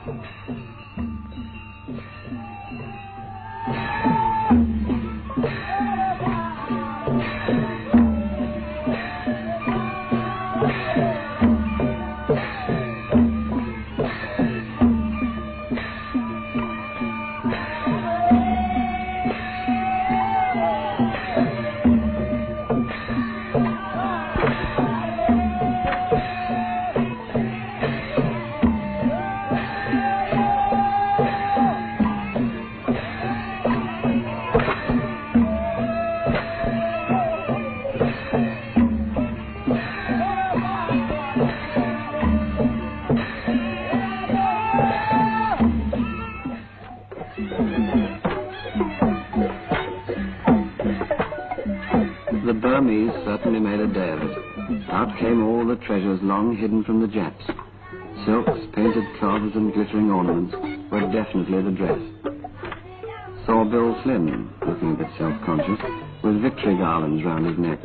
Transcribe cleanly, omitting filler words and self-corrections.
The Burmese certainly made a day of it. Out came all the treasures long hidden from the Japs. Silks, painted cloths and glittering ornaments were definitely the dress. Saw Bill Flynn, looking a bit self-conscious, with victory garlands round his neck.